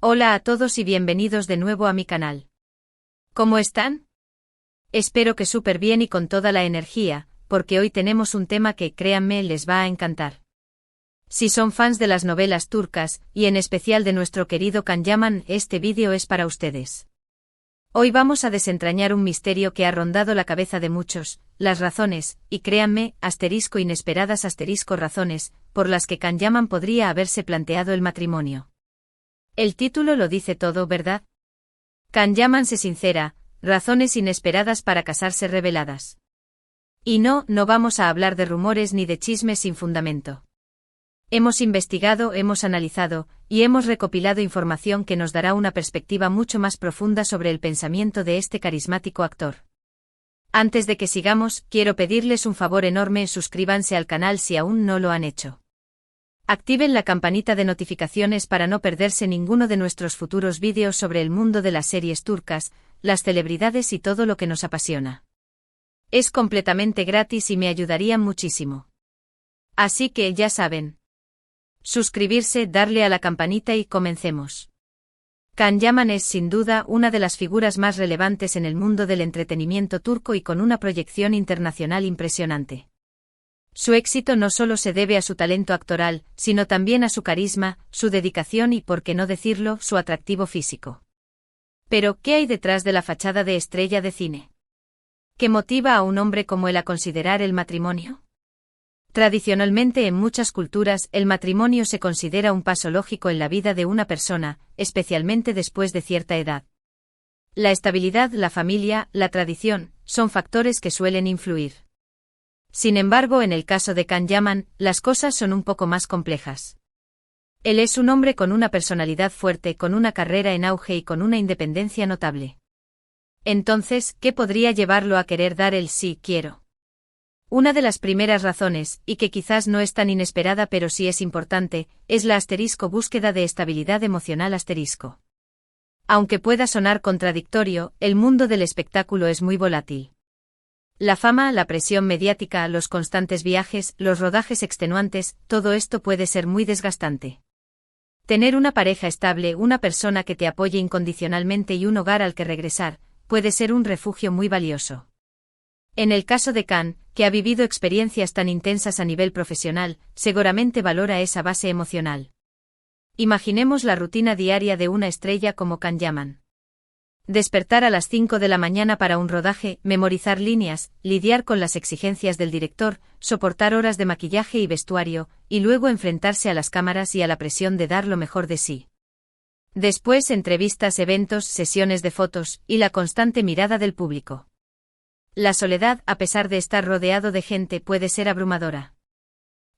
Hola a todos y bienvenidos de nuevo a mi canal. ¿Cómo están? Espero que súper bien y con toda la energía, porque hoy tenemos un tema que, créanme, les va a encantar. Si son fans de las novelas turcas, y en especial de nuestro querido Can Yaman, este vídeo es para ustedes. Hoy vamos a desentrañar un misterio que ha rondado la cabeza de muchos, las razones, y créanme, inesperadas razones, por las que Can Yaman podría haberse planteado el matrimonio. El título lo dice todo, ¿verdad? Can Yaman se sincera, razones inesperadas para casarse reveladas. Y no vamos a hablar de rumores ni de chismes sin fundamento. Hemos investigado, hemos analizado, y hemos recopilado información que nos dará una perspectiva mucho más profunda sobre el pensamiento de este carismático actor. Antes de que sigamos, quiero pedirles un favor enorme: suscríbanse al canal si aún no lo han hecho. Activen la campanita de notificaciones para no perderse ninguno de nuestros futuros vídeos sobre el mundo de las series turcas, las celebridades y todo lo que nos apasiona. Es completamente gratis y me ayudarían muchísimo. Así que ya saben. Suscribirse, darle a la campanita y comencemos. Can Yaman es sin duda una de las figuras más relevantes en el mundo del entretenimiento turco y con una proyección internacional impresionante. Su éxito no solo se debe a su talento actoral, sino también a su carisma, su dedicación y, por qué no decirlo, su atractivo físico. Pero, ¿qué hay detrás de la fachada de estrella de cine? ¿Qué motiva a un hombre como él a considerar el matrimonio? Tradicionalmente en muchas culturas, el matrimonio se considera un paso lógico en la vida de una persona, especialmente después de cierta edad. La estabilidad, la familia, la tradición, son factores que suelen influir. Sin embargo, en el caso de Can Yaman, las cosas son un poco más complejas. Él es un hombre con una personalidad fuerte, con una carrera en auge y con una independencia notable. Entonces, ¿qué podría llevarlo a querer dar el sí quiero? Una de las primeras razones, y que quizás no es tan inesperada pero sí es importante, es la búsqueda de estabilidad emocional. Aunque pueda sonar contradictorio, el mundo del espectáculo es muy volátil. La fama, la presión mediática, los constantes viajes, los rodajes extenuantes, todo esto puede ser muy desgastante. Tener una pareja estable, una persona que te apoye incondicionalmente y un hogar al que regresar, puede ser un refugio muy valioso. En el caso de Can, que ha vivido experiencias tan intensas a nivel profesional, seguramente valora esa base emocional. Imaginemos la rutina diaria de una estrella como Can Yaman. Despertar a las 5 de la mañana para un rodaje, memorizar líneas, lidiar con las exigencias del director, soportar horas de maquillaje y vestuario, y luego enfrentarse a las cámaras y a la presión de dar lo mejor de sí. Después entrevistas, eventos, sesiones de fotos, y la constante mirada del público. La soledad, a pesar de estar rodeado de gente, puede ser abrumadora.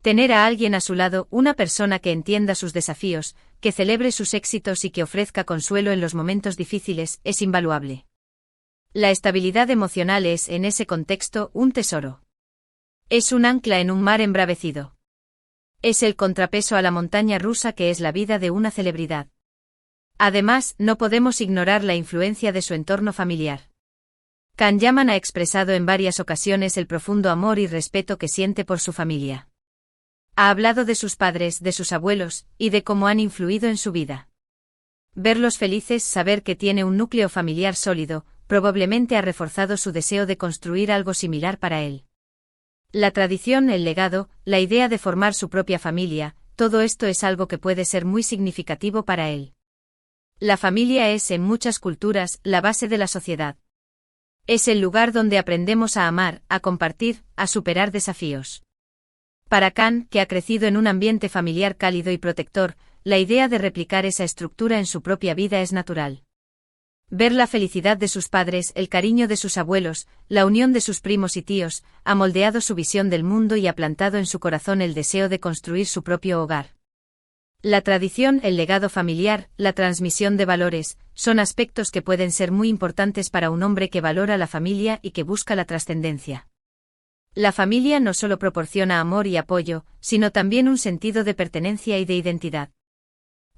Tener a alguien a su lado, una persona que entienda sus desafíos, que celebre sus éxitos y que ofrezca consuelo en los momentos difíciles, es invaluable. La estabilidad emocional es, en ese contexto, un tesoro. Es un ancla en un mar embravecido. Es el contrapeso a la montaña rusa que es la vida de una celebridad. Además, no podemos ignorar la influencia de su entorno familiar. Can Yaman ha expresado en varias ocasiones el profundo amor y respeto que siente por su familia. Ha hablado de sus padres, de sus abuelos, y de cómo han influido en su vida. Verlos felices, saber que tiene un núcleo familiar sólido, probablemente ha reforzado su deseo de construir algo similar para él. La tradición, el legado, la idea de formar su propia familia, todo esto es algo que puede ser muy significativo para él. La familia es, en muchas culturas, la base de la sociedad. Es el lugar donde aprendemos a amar, a compartir, a superar desafíos. Para Can, que ha crecido en un ambiente familiar cálido y protector, la idea de replicar esa estructura en su propia vida es natural. Ver la felicidad de sus padres, el cariño de sus abuelos, la unión de sus primos y tíos, ha moldeado su visión del mundo y ha plantado en su corazón el deseo de construir su propio hogar. La tradición, el legado familiar, la transmisión de valores, son aspectos que pueden ser muy importantes para un hombre que valora la familia y que busca la trascendencia. La familia no solo proporciona amor y apoyo, sino también un sentido de pertenencia y de identidad.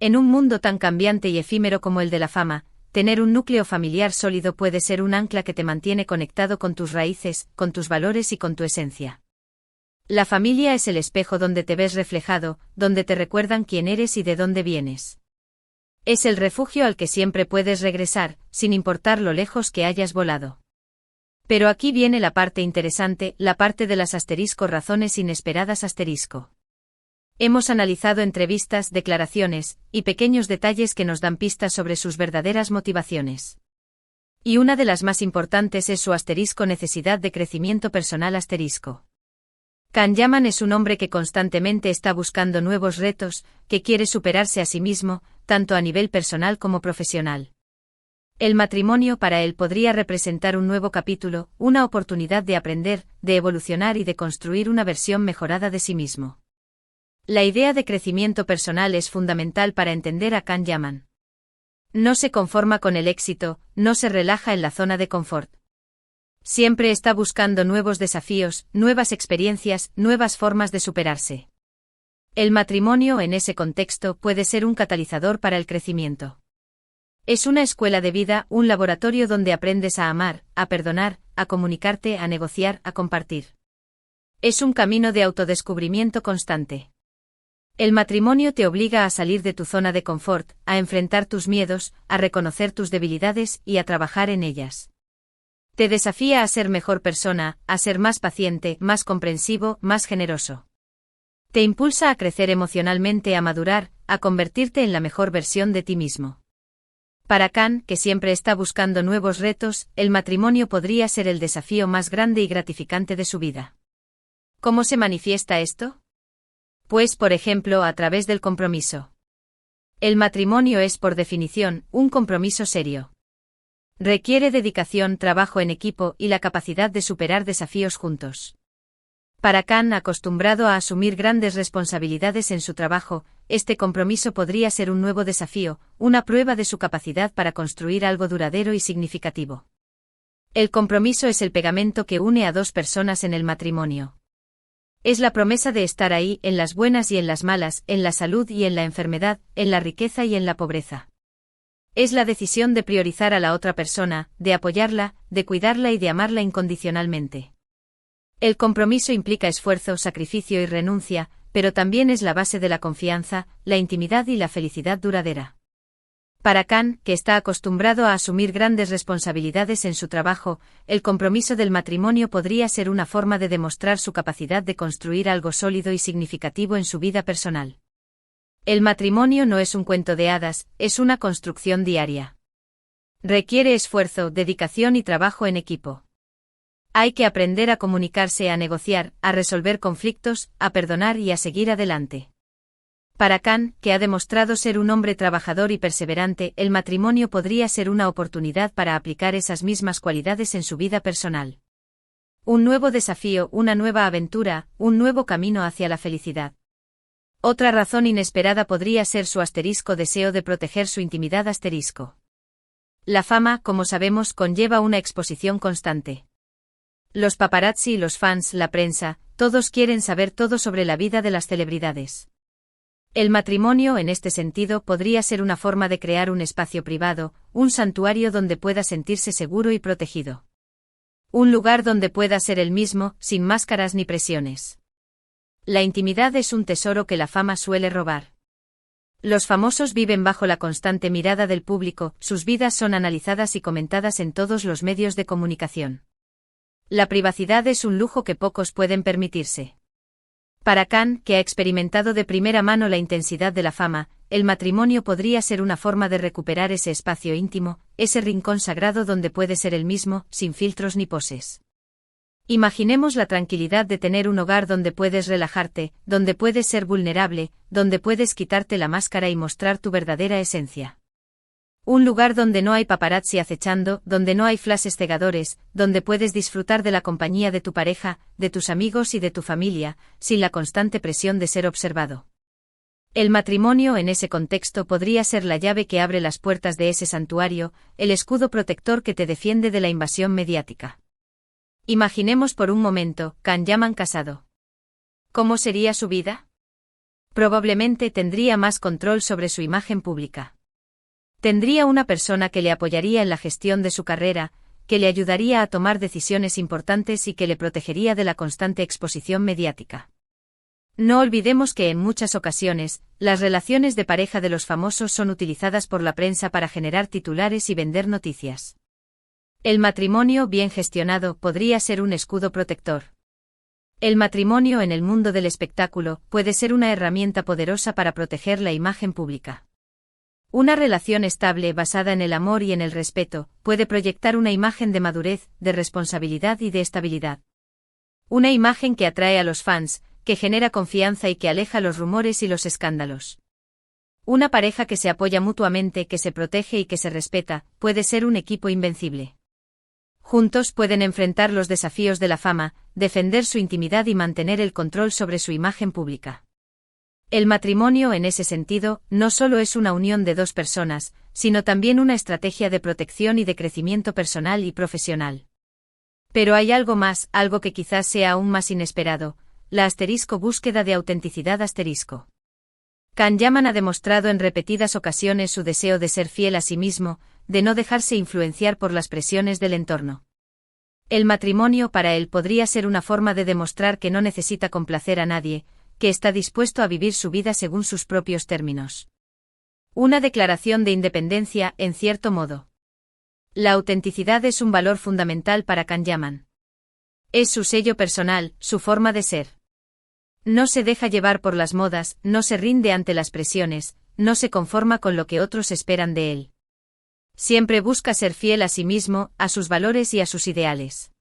En un mundo tan cambiante y efímero como el de la fama, tener un núcleo familiar sólido puede ser un ancla que te mantiene conectado con tus raíces, con tus valores y con tu esencia. La familia es el espejo donde te ves reflejado, donde te recuerdan quién eres y de dónde vienes. Es el refugio al que siempre puedes regresar, sin importar lo lejos que hayas volado. Pero aquí viene la parte interesante, la parte de las razones inesperadas . Hemos analizado entrevistas, declaraciones, y pequeños detalles que nos dan pistas sobre sus verdaderas motivaciones. Y una de las más importantes es su necesidad de crecimiento personal . Can Yaman es un hombre que constantemente está buscando nuevos retos, que quiere superarse a sí mismo, tanto a nivel personal como profesional. El matrimonio para él podría representar un nuevo capítulo, una oportunidad de aprender, de evolucionar y de construir una versión mejorada de sí mismo. La idea de crecimiento personal es fundamental para entender a Can Yaman. No se conforma con el éxito, no se relaja en la zona de confort. Siempre está buscando nuevos desafíos, nuevas experiencias, nuevas formas de superarse. El matrimonio en ese contexto puede ser un catalizador para el crecimiento. Es una escuela de vida, un laboratorio donde aprendes a amar, a perdonar, a comunicarte, a negociar, a compartir. Es un camino de autodescubrimiento constante. El matrimonio te obliga a salir de tu zona de confort, a enfrentar tus miedos, a reconocer tus debilidades y a trabajar en ellas. Te desafía a ser mejor persona, a ser más paciente, más comprensivo, más generoso. Te impulsa a crecer emocionalmente, a madurar, a convertirte en la mejor versión de ti mismo. Para Can, que siempre está buscando nuevos retos, el matrimonio podría ser el desafío más grande y gratificante de su vida. ¿Cómo se manifiesta esto? Pues, por ejemplo, a través del compromiso. El matrimonio es, por definición, un compromiso serio. Requiere dedicación, trabajo en equipo y la capacidad de superar desafíos juntos. Para Can, acostumbrado a asumir grandes responsabilidades en su trabajo, este compromiso podría ser un nuevo desafío, una prueba de su capacidad para construir algo duradero y significativo. El compromiso es el pegamento que une a dos personas en el matrimonio. Es la promesa de estar ahí, en las buenas y en las malas, en la salud y en la enfermedad, en la riqueza y en la pobreza. Es la decisión de priorizar a la otra persona, de apoyarla, de cuidarla y de amarla incondicionalmente. El compromiso implica esfuerzo, sacrificio y renuncia, pero también es la base de la confianza, la intimidad y la felicidad duradera. Para Can, que está acostumbrado a asumir grandes responsabilidades en su trabajo, el compromiso del matrimonio podría ser una forma de demostrar su capacidad de construir algo sólido y significativo en su vida personal. El matrimonio no es un cuento de hadas, es una construcción diaria. Requiere esfuerzo, dedicación y trabajo en equipo. Hay que aprender a comunicarse, a negociar, a resolver conflictos, a perdonar y a seguir adelante. Para Can, que ha demostrado ser un hombre trabajador y perseverante, el matrimonio podría ser una oportunidad para aplicar esas mismas cualidades en su vida personal. Un nuevo desafío, una nueva aventura, un nuevo camino hacia la felicidad. Otra razón inesperada podría ser su deseo de proteger su intimidad . La fama, como sabemos, conlleva una exposición constante. Los paparazzi y los fans, la prensa, todos quieren saber todo sobre la vida de las celebridades. El matrimonio, en este sentido, podría ser una forma de crear un espacio privado, un santuario donde pueda sentirse seguro y protegido. Un lugar donde pueda ser él mismo, sin máscaras ni presiones. La intimidad es un tesoro que la fama suele robar. Los famosos viven bajo la constante mirada del público, sus vidas son analizadas y comentadas en todos los medios de comunicación. La privacidad es un lujo que pocos pueden permitirse. Para Can, que ha experimentado de primera mano la intensidad de la fama, el matrimonio podría ser una forma de recuperar ese espacio íntimo, ese rincón sagrado donde puede ser él mismo, sin filtros ni poses. Imaginemos la tranquilidad de tener un hogar donde puedes relajarte, donde puedes ser vulnerable, donde puedes quitarte la máscara y mostrar tu verdadera esencia. Un lugar donde no hay paparazzi acechando, donde no hay flashes cegadores, donde puedes disfrutar de la compañía de tu pareja, de tus amigos y de tu familia, sin la constante presión de ser observado. El matrimonio en ese contexto podría ser la llave que abre las puertas de ese santuario, el escudo protector que te defiende de la invasión mediática. Imaginemos por un momento, Can Yaman casado. ¿Cómo sería su vida? Probablemente tendría más control sobre su imagen pública. Tendría una persona que le apoyaría en la gestión de su carrera, que le ayudaría a tomar decisiones importantes y que le protegería de la constante exposición mediática. No olvidemos que en muchas ocasiones, las relaciones de pareja de los famosos son utilizadas por la prensa para generar titulares y vender noticias. El matrimonio bien gestionado podría ser un escudo protector. El matrimonio en el mundo del espectáculo puede ser una herramienta poderosa para proteger la imagen pública. Una relación estable basada en el amor y en el respeto puede proyectar una imagen de madurez, de responsabilidad y de estabilidad. Una imagen que atrae a los fans, que genera confianza y que aleja los rumores y los escándalos. Una pareja que se apoya mutuamente, que se protege y que se respeta, puede ser un equipo invencible. Juntos pueden enfrentar los desafíos de la fama, defender su intimidad y mantener el control sobre su imagen pública. El matrimonio en ese sentido, no solo es una unión de dos personas, sino también una estrategia de protección y de crecimiento personal y profesional. Pero hay algo más, algo que quizás sea aún más inesperado, la búsqueda de autenticidad. Can Yaman ha demostrado en repetidas ocasiones su deseo de ser fiel a sí mismo, de no dejarse influenciar por las presiones del entorno. El matrimonio para él podría ser una forma de demostrar que no necesita complacer a nadie, que está dispuesto a vivir su vida según sus propios términos. Una declaración de independencia, en cierto modo. La autenticidad es un valor fundamental para Can Yaman. Es su sello personal, su forma de ser. No se deja llevar por las modas, no se rinde ante las presiones, no se conforma con lo que otros esperan de él. Siempre busca ser fiel a sí mismo, a sus valores y a sus ideales.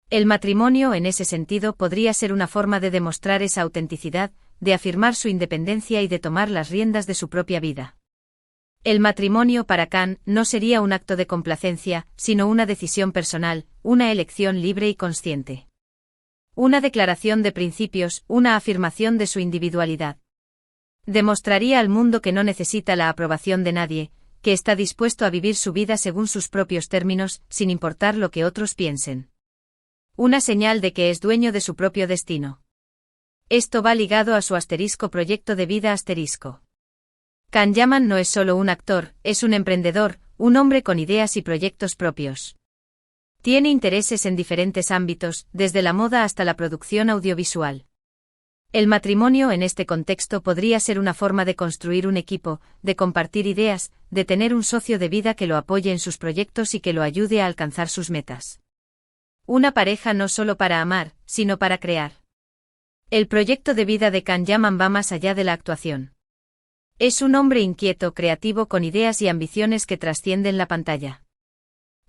El matrimonio en ese sentido podría ser una forma de demostrar esa autenticidad, de afirmar su independencia y de tomar las riendas de su propia vida. El matrimonio para Can no sería un acto de complacencia, sino una decisión personal, una elección libre y consciente. Una declaración de principios, una afirmación de su individualidad. Demostraría al mundo que no necesita la aprobación de nadie, que está dispuesto a vivir su vida según sus propios términos, sin importar lo que otros piensen. Una señal de que es dueño de su propio destino. Esto va ligado a su proyecto de vida. Can Yaman no es solo un actor, es un emprendedor, un hombre con ideas y proyectos propios. Tiene intereses en diferentes ámbitos, desde la moda hasta la producción audiovisual. El matrimonio en este contexto podría ser una forma de construir un equipo, de compartir ideas, de tener un socio de vida que lo apoye en sus proyectos y que lo ayude a alcanzar sus metas. Una pareja no solo para amar, sino para crear. El proyecto de vida de Can Yaman va más allá de la actuación. Es un hombre inquieto, creativo, con ideas y ambiciones que trascienden la pantalla.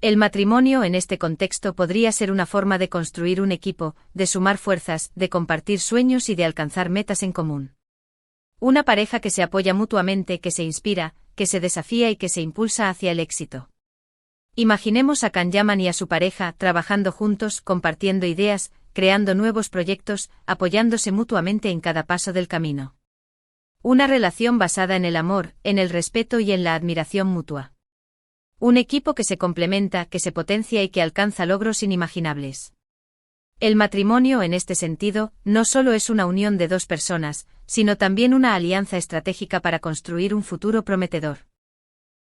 El matrimonio en este contexto podría ser una forma de construir un equipo, de sumar fuerzas, de compartir sueños y de alcanzar metas en común. Una pareja que se apoya mutuamente, que se inspira, que se desafía y que se impulsa hacia el éxito. Imaginemos a Can Yaman y a su pareja trabajando juntos, compartiendo ideas, creando nuevos proyectos, apoyándose mutuamente en cada paso del camino. Una relación basada en el amor, en el respeto y en la admiración mutua. Un equipo que se complementa, que se potencia y que alcanza logros inimaginables. El matrimonio en este sentido, no solo es una unión de dos personas, sino también una alianza estratégica para construir un futuro prometedor.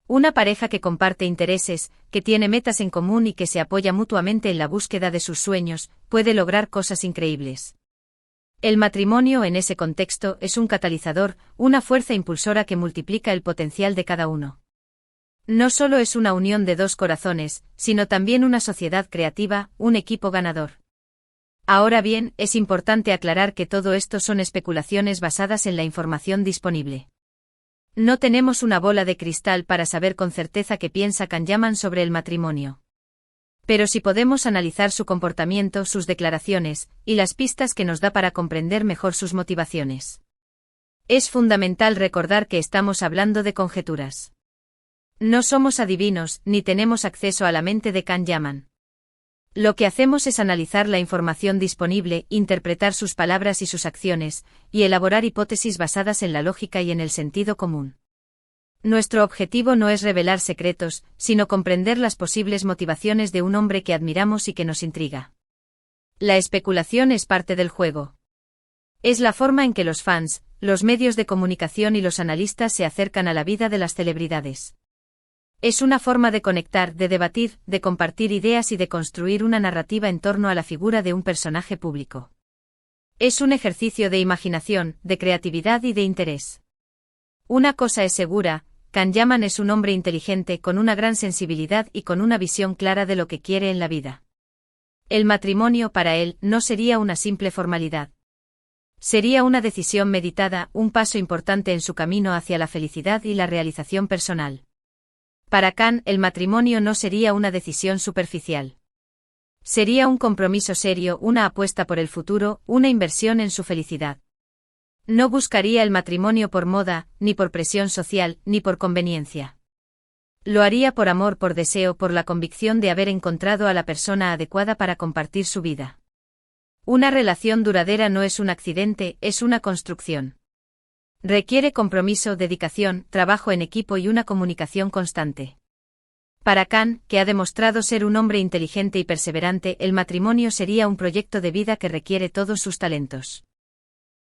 Una pareja que comparte intereses, que tiene metas en común y que se apoya mutuamente en la búsqueda de sus sueños, puede lograr cosas increíbles. El matrimonio en ese contexto es un catalizador, una fuerza impulsora que multiplica el potencial de cada uno. No solo es una unión de dos corazones, sino también una sociedad creativa, un equipo ganador. Ahora bien, es importante aclarar que todo esto son especulaciones basadas en la información disponible. No tenemos una bola de cristal para saber con certeza qué piensa Can Yaman sobre el matrimonio. Pero sí podemos analizar su comportamiento, sus declaraciones, y las pistas que nos da para comprender mejor sus motivaciones. Es fundamental recordar que estamos hablando de conjeturas. No somos adivinos, ni tenemos acceso a la mente de Can Yaman. Lo que hacemos es analizar la información disponible, interpretar sus palabras y sus acciones, y elaborar hipótesis basadas en la lógica y en el sentido común. Nuestro objetivo no es revelar secretos, sino comprender las posibles motivaciones de un hombre que admiramos y que nos intriga. La especulación es parte del juego. Es la forma en que los fans, los medios de comunicación y los analistas se acercan a la vida de las celebridades. Es una forma de conectar, de debatir, de compartir ideas y de construir una narrativa en torno a la figura de un personaje público. Es un ejercicio de imaginación, de creatividad y de interés. Una cosa es segura, Kanyaman es un hombre inteligente con una gran sensibilidad y con una visión clara de lo que quiere en la vida. El matrimonio para él no sería una simple formalidad. Sería una decisión meditada, un paso importante en su camino hacia la felicidad y la realización personal. Para Kan, el matrimonio no sería una decisión superficial. Sería un compromiso serio, una apuesta por el futuro, una inversión en su felicidad. No buscaría el matrimonio por moda, ni por presión social, ni por conveniencia. Lo haría por amor, por deseo, por la convicción de haber encontrado a la persona adecuada para compartir su vida. Una relación duradera no es un accidente, es una construcción. Requiere compromiso, dedicación, trabajo en equipo y una comunicación constante. Para Kan, que ha demostrado ser un hombre inteligente y perseverante, el matrimonio sería un proyecto de vida que requiere todos sus talentos.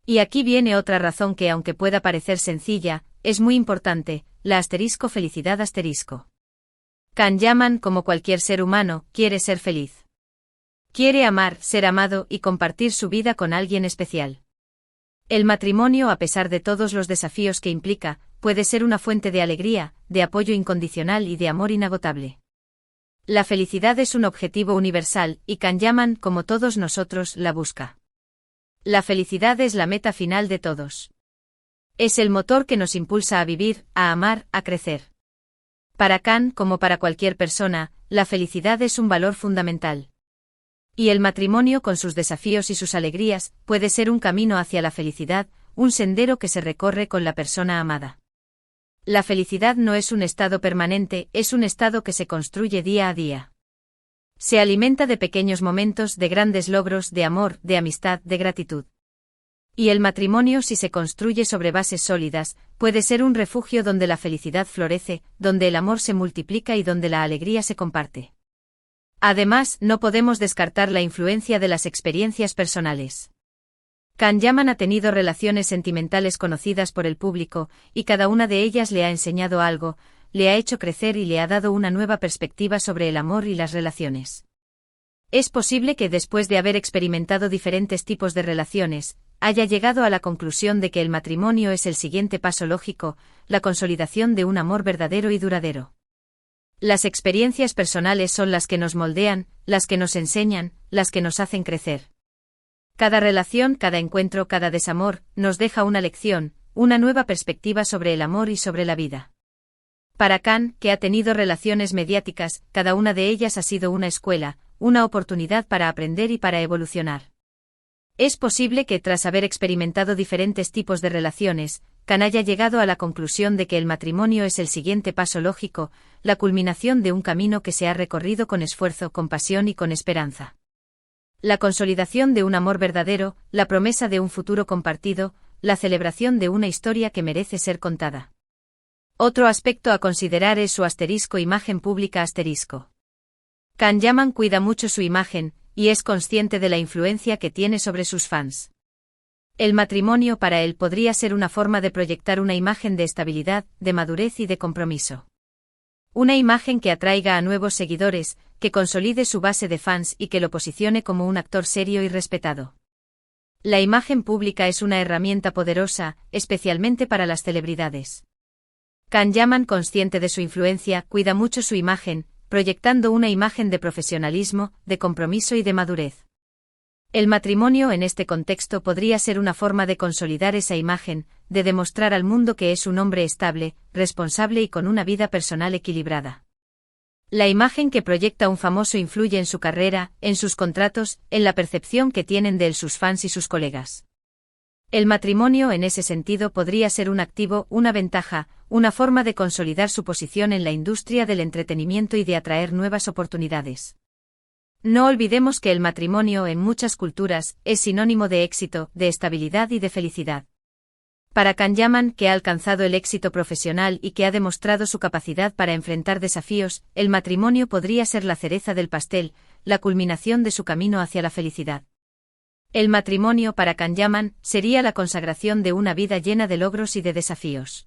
Y aquí viene otra razón que, aunque pueda parecer sencilla, es muy importante, la felicidad. Kanyaman, como cualquier ser humano, quiere ser feliz. Quiere amar, ser amado y compartir su vida con alguien especial. El matrimonio, a pesar de todos los desafíos que implica, puede ser una fuente de alegría, de apoyo incondicional y de amor inagotable. La felicidad es un objetivo universal, y Kanyaman, como todos nosotros, la busca. La felicidad es la meta final de todos. Es el motor que nos impulsa a vivir, a amar, a crecer. Para Kan, como para cualquier persona, la felicidad es un valor fundamental. Y el matrimonio, con sus desafíos y sus alegrías, puede ser un camino hacia la felicidad, un sendero que se recorre con la persona amada. La felicidad no es un estado permanente, es un estado que se construye día a día. Se alimenta de pequeños momentos, de grandes logros, de amor, de amistad, de gratitud. Y el matrimonio, si se construye sobre bases sólidas, puede ser un refugio donde la felicidad florece, donde el amor se multiplica y donde la alegría se comparte. Además, no podemos descartar la influencia de las experiencias personales. Kanyaman ha tenido relaciones sentimentales conocidas por el público, y cada una de ellas le ha enseñado algo, le ha hecho crecer y le ha dado una nueva perspectiva sobre el amor y las relaciones. Es posible que después de haber experimentado diferentes tipos de relaciones, haya llegado a la conclusión de que el matrimonio es el siguiente paso lógico, la consolidación de un amor verdadero y duradero. Las experiencias personales son las que nos moldean, las que nos enseñan, las que nos hacen crecer. Cada relación, cada encuentro, cada desamor, nos deja una lección, una nueva perspectiva sobre el amor y sobre la vida. Para Kan, que ha tenido relaciones mediáticas, cada una de ellas ha sido una escuela, una oportunidad para aprender y para evolucionar. Es posible que, tras haber experimentado diferentes tipos de relaciones, Kan haya llegado a la conclusión de que el matrimonio es el siguiente paso lógico, la culminación de un camino que se ha recorrido con esfuerzo, con pasión y con esperanza. La consolidación de un amor verdadero, la promesa de un futuro compartido, la celebración de una historia que merece ser contada. Otro aspecto a considerar es su imagen pública. Kanyaman cuida mucho su imagen, y es consciente de la influencia que tiene sobre sus fans. El matrimonio para él podría ser una forma de proyectar una imagen de estabilidad, de madurez y de compromiso. Una imagen que atraiga a nuevos seguidores, que consolide su base de fans y que lo posicione como un actor serio y respetado. La imagen pública es una herramienta poderosa, especialmente para las celebridades. Kanyaman, consciente de su influencia, cuida mucho su imagen, proyectando una imagen de profesionalismo, de compromiso y de madurez. El matrimonio en este contexto podría ser una forma de consolidar esa imagen, de demostrar al mundo que es un hombre estable, responsable y con una vida personal equilibrada. La imagen que proyecta un famoso influye en su carrera, en sus contratos, en la percepción que tienen de él sus fans y sus colegas. El matrimonio en ese sentido podría ser un activo, una ventaja, una forma de consolidar su posición en la industria del entretenimiento y de atraer nuevas oportunidades. No olvidemos que el matrimonio en muchas culturas es sinónimo de éxito, de estabilidad y de felicidad. Para Kanyaman, que ha alcanzado el éxito profesional y que ha demostrado su capacidad para enfrentar desafíos, el matrimonio podría ser la cereza del pastel, la culminación de su camino hacia la felicidad. El matrimonio para Kanyaman sería la consagración de una vida llena de logros y de desafíos.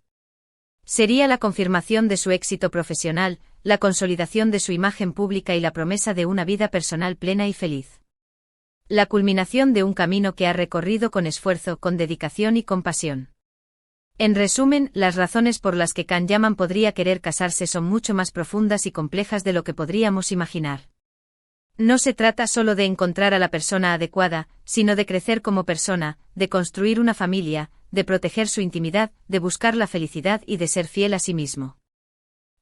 Sería la confirmación de su éxito profesional, la consolidación de su imagen pública y la promesa de una vida personal plena y feliz. La culminación de un camino que ha recorrido con esfuerzo, con dedicación y con pasión. En resumen, las razones por las que Kanyaman podría querer casarse son mucho más profundas y complejas de lo que podríamos imaginar. No se trata solo de encontrar a la persona adecuada, sino de crecer como persona, de construir una familia, de proteger su intimidad, de buscar la felicidad y de ser fiel a sí mismo.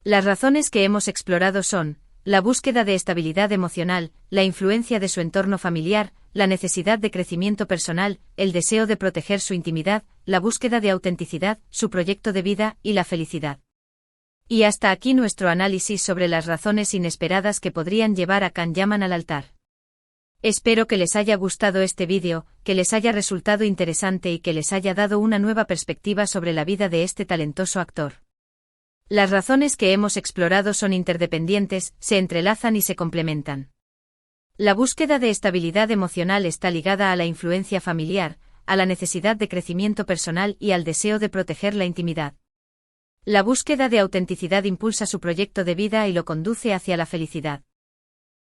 Las razones que hemos explorado son: la búsqueda de estabilidad emocional, la influencia de su entorno familiar, la necesidad de crecimiento personal, el deseo de proteger su intimidad, la búsqueda de autenticidad, su proyecto de vida y la felicidad. Y hasta aquí nuestro análisis sobre las razones inesperadas que podrían llevar a Kanyaman al altar. Espero que les haya gustado este vídeo, que les haya resultado interesante y que les haya dado una nueva perspectiva sobre la vida de este talentoso actor. Las razones que hemos explorado son interdependientes, se entrelazan y se complementan. La búsqueda de estabilidad emocional está ligada a la influencia familiar, a la necesidad de crecimiento personal y al deseo de proteger la intimidad. La búsqueda de autenticidad impulsa su proyecto de vida y lo conduce hacia la felicidad.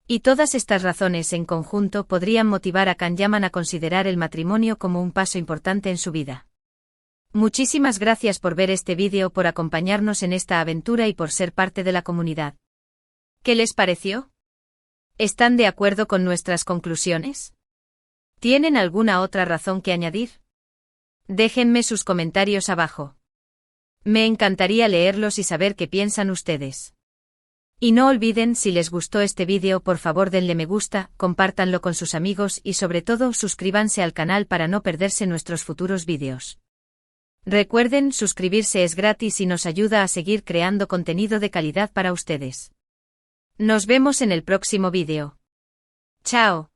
Y todas estas razones en conjunto podrían motivar a Kanyaman a considerar el matrimonio como un paso importante en su vida. Muchísimas gracias por ver este vídeo, por acompañarnos en esta aventura y por ser parte de la comunidad. ¿Qué les pareció? ¿Están de acuerdo con nuestras conclusiones? ¿Tienen alguna otra razón que añadir? Déjenme sus comentarios abajo. Me encantaría leerlos y saber qué piensan ustedes. Y no olviden, si les gustó este vídeo, por favor denle me gusta, compártanlo con sus amigos y sobre todo suscríbanse al canal para no perderse nuestros futuros vídeos. Recuerden, suscribirse es gratis y nos ayuda a seguir creando contenido de calidad para ustedes. Nos vemos en el próximo vídeo. Chao.